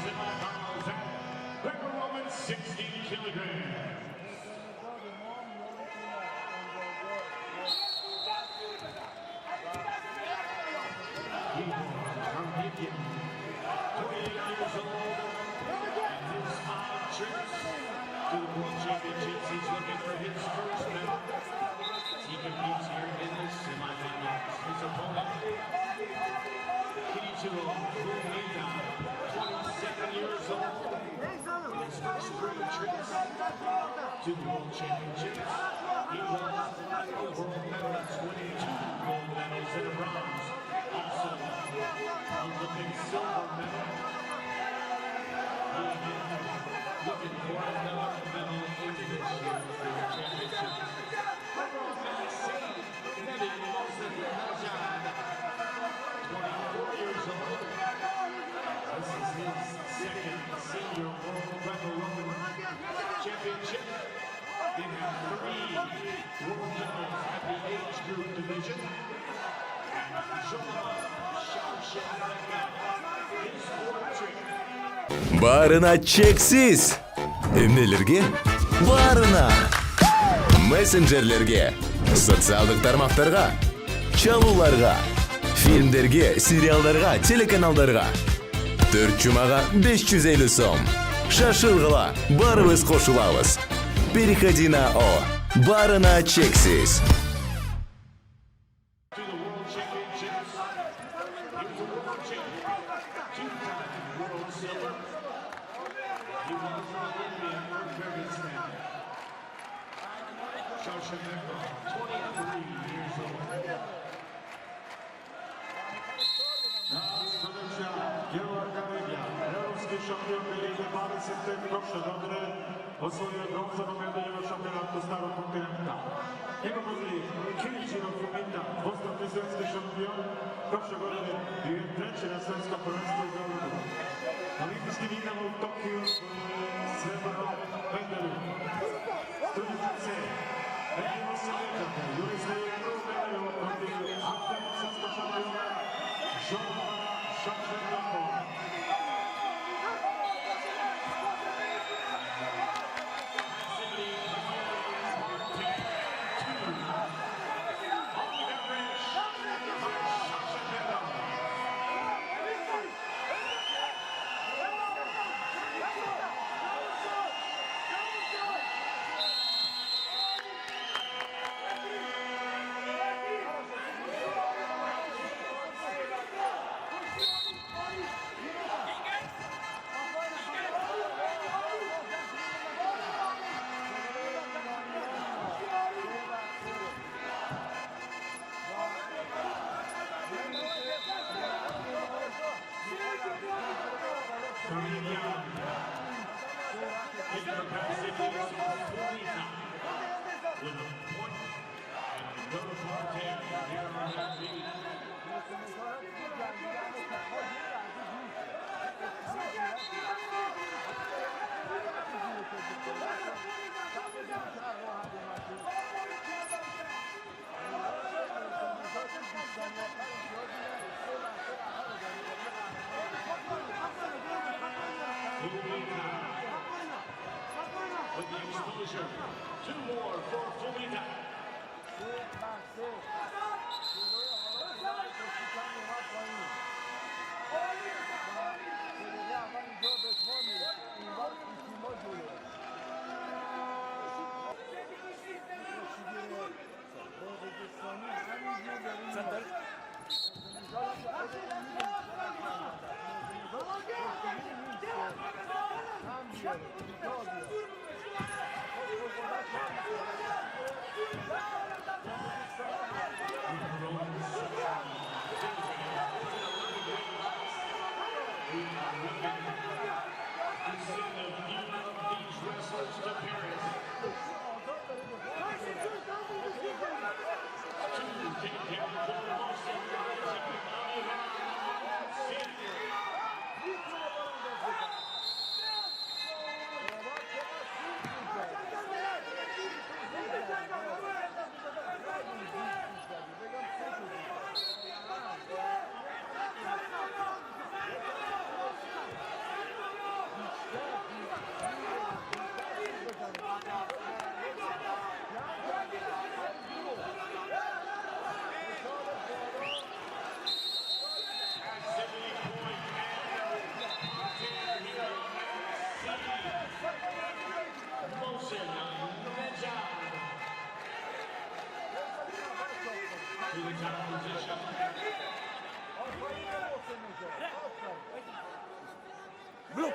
semifinals at Greco-Roman 60 kilograms. From India, 28 years old, and his 5 trips to the World Championships. He's looking for his first medal. He competes here in the semifinals. His opponent, Kenichiro Fumita, 27 years old. His first 3 trips to the World Championships. He was a world medalist, winning 2 gold medals and a bronze. Also, Olympic silver medal. He again looking for another medal in this year's World Championships. Netting Mohsen Najad, 24 years old. This is his second senior World Greco-Roman Championship. He had 3 world medals at the age group division. Барына чексиз. Эмнелерге? Барына. Мессенджерлерге, социалдык тармактарга, чалууларга, фильмдерге, сериалдарга, телеканалдарга. 4 жумага 550 сом. Шашылгыла, барыбыз кошулабыз. Переходи на О. Барына чексиз. Osvojio bronzanu medalju na šampionatu starog kontinenta. Njegov protiv Kenichiro Fumita, postao svjetski šampion. Prošle godine bio je 3. na svjetskom prvenstvu iz Beograda. Olimpijskim igrama u Tokiju srebrnu medalju. Studičice, 8 metaka, juri se je prvu medalju protiv aktualnog svjetskog šampiona Jovana Šašenkova. With the exposure, 2 more for Fumita.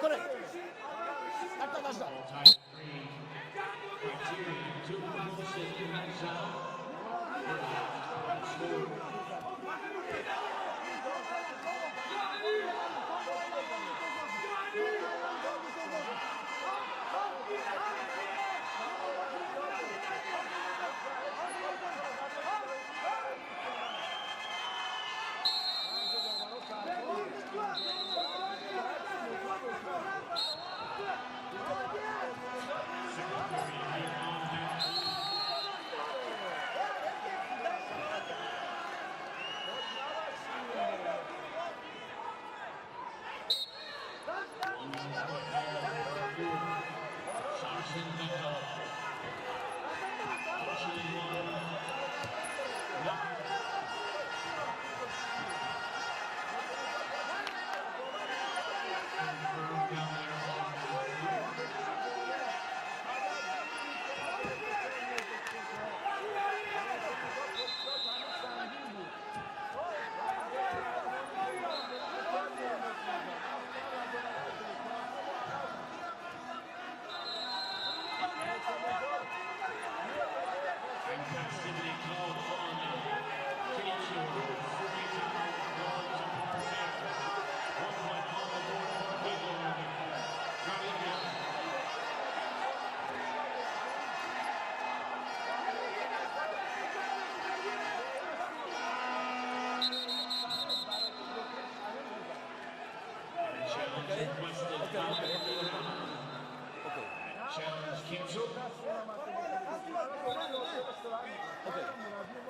correct. Tak, tak.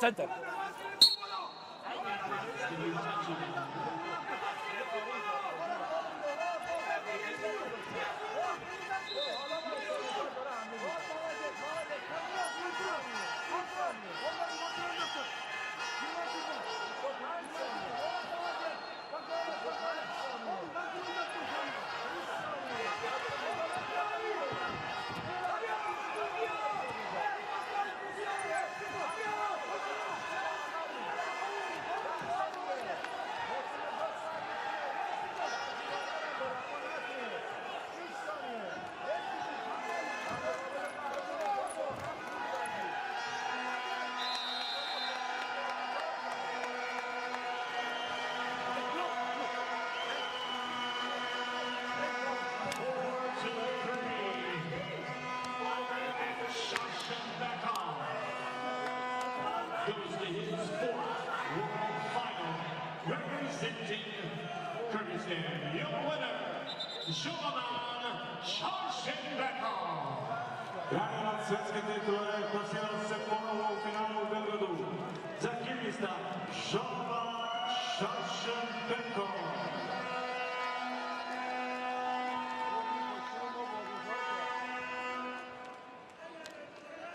Center. Goes to his fourth world final, representing Kyrgyzstan. Your winner, Shogunan Shanshin Bekov. Dany nad світські титули,